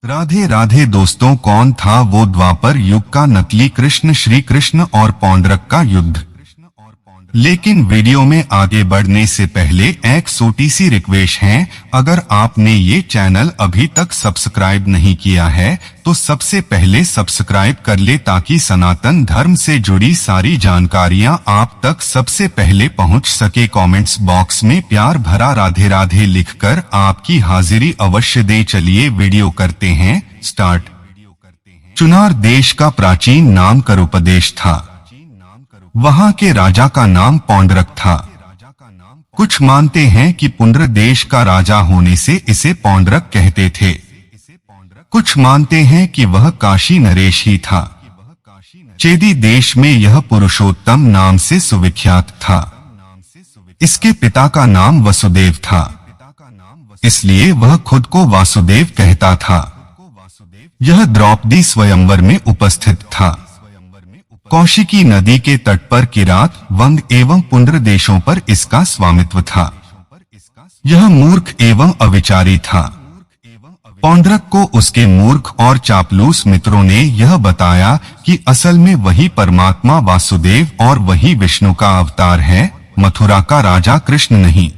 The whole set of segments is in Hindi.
राधे राधे दोस्तों, कौन था वो द्वापर युग का नकली कृष्ण? श्री कृष्ण और पौंड्रक का युद्ध। लेकिन वीडियो में आगे बढ़ने से पहले एक छोटी सी रिक्वेस्ट है, अगर आपने ये चैनल अभी तक सब्सक्राइब नहीं किया है तो सबसे पहले सब्सक्राइब कर ले ताकि सनातन धर्म से जुड़ी सारी जानकारियां आप तक सबसे पहले पहुंच सके। कमेंट्स बॉक्स में प्यार भरा राधे राधे लिखकर आपकी हाजिरी अवश्य दें। चलिए वीडियो करते हैं स्टार्ट। चुनार देश का प्राचीन नाम करुपदेश था। वहां के राजा का नाम पौंड्रक था। कुछ मानते हैं कि पुंड्र देश का राजा होने से इसे पौंड्रक कहते थे। कुछ मानते हैं कि वह काशी नरेश ही था। चेदी देश में यह पुरुषोत्तम नाम से सुविख्यात था। इसके पिता का नाम वसुदेव था, इसलिए वह खुद को वासुदेव कहता था। यह द्रौपदी स्वयंवर में उपस्थित था। कौशिकी नदी के तट पर किरात, वंग एवं पुंड्र देशों पर इसका स्वामित्व था। यह मूर्ख एवं अविचारी था। पौंड्रक को उसके मूर्ख और चापलूस मित्रों ने यह बताया कि असल में वही परमात्मा वासुदेव और वही विष्णु का अवतार है, मथुरा का राजा कृष्ण नहीं।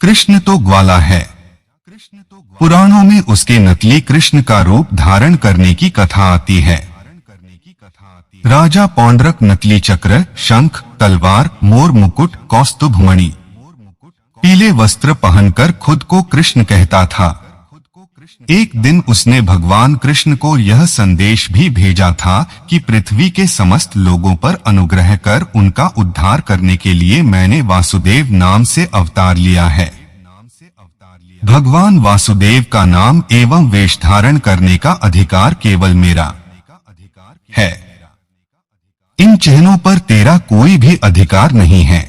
कृष्ण तो ग्वाला है। पुराणों में उसके नकली कृष्ण का रूप धारण करने की कथा आती है। राजा पौंड्रक नकली चक्र, शंख, तलवार, मोर मुकुट, कौस्तुभ मणि, पीले वस्त्र पहनकर खुद को कृष्ण कहता था। एक दिन उसने भगवान कृष्ण को यह संदेश भी भेजा था कि पृथ्वी के समस्त लोगों पर अनुग्रह कर उनका उद्धार करने के लिए मैंने वासुदेव नाम से अवतार लिया है। भगवान वासुदेव का नाम एवं वेश धारण करने का अधिकार केवल मेरा है। इन चिन्हों पर तेरा कोई भी अधिकार नहीं है।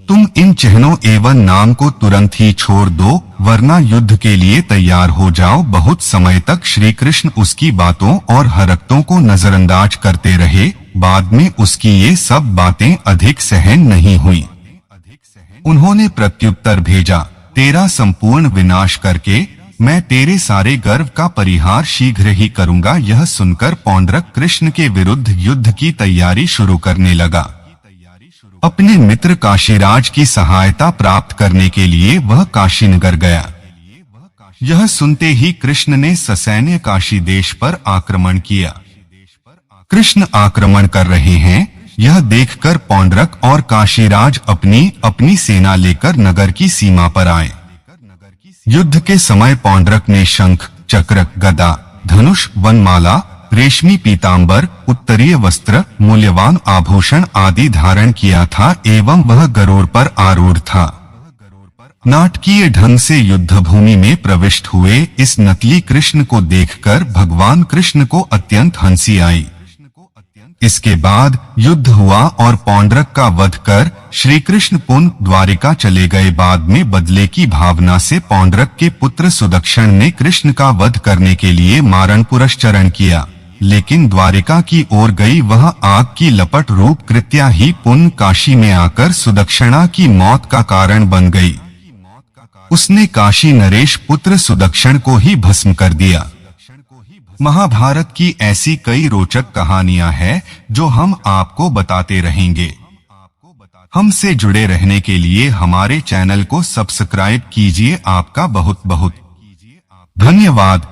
तुम इन चिन्हों एवं नाम को तुरंत ही छोड़ दो, वरना युद्ध के लिए तैयार हो जाओ। बहुत समय तक श्री कृष्ण उसकी बातों और हरकतों को नजरअंदाज करते रहे। बाद में उसकी ये सब बातें अधिक सहन नहीं हुई। उन्होंने प्रत्युत्तर भेजा, तेरा संपूर्ण विनाश करके मैं तेरे सारे गर्व का परिहार शीघ्र ही करूंगा। यह सुनकर पौंड्रक कृष्ण के विरुद्ध युद्ध की तैयारी शुरू करने लगा। अपने मित्र काशीराज की सहायता प्राप्त करने के लिए वह काशीनगर गया। यह सुनते ही कृष्ण ने ससैन्य काशी देश पर आक्रमण किया। कृष्ण आक्रमण कर रहे हैं, यह देखकर पौंड्रक और काशीराज अपनी सेना लेकर नगर की सीमा पर आए। युद्ध के समय पौंड्रक ने शंख, चक्र, गदा, धनुष, वनमाला, रेशमी पीतांबर, उत्तरीय वस्त्र, मूल्यवान आभूषण आदि धारण किया था एवं वह गरुड़ पर आरूढ़ था। नाटकीय ढंग से युद्ध भूमि में प्रविष्ट हुए इस नकली कृष्ण को देखकर भगवान कृष्ण को अत्यंत हंसी आई। इसके बाद युद्ध हुआ और पौंड्रक का वध कर श्री कृष्ण पुनः द्वारिका चले गए। बाद में बदले की भावना से पौंड्रक के पुत्र सुदक्षण ने कृष्ण का वध करने के लिए मारण पुरस्चरण किया, लेकिन द्वारिका की ओर गई वह आग की लपट रूप कृत्या ही पुनः काशी में आकर सुदक्षणा की मौत का कारण बन गई। उसने काशी नरेश पुत्र सुदक्षण को ही भस्म कर दिया। महाभारत की ऐसी कई रोचक कहानियां हैं जो हम आपको बताते रहेंगे। हमसे जुड़े रहने के लिए हमारे चैनल को सब्सक्राइब कीजिए। आपका बहुत बहुत धन्यवाद।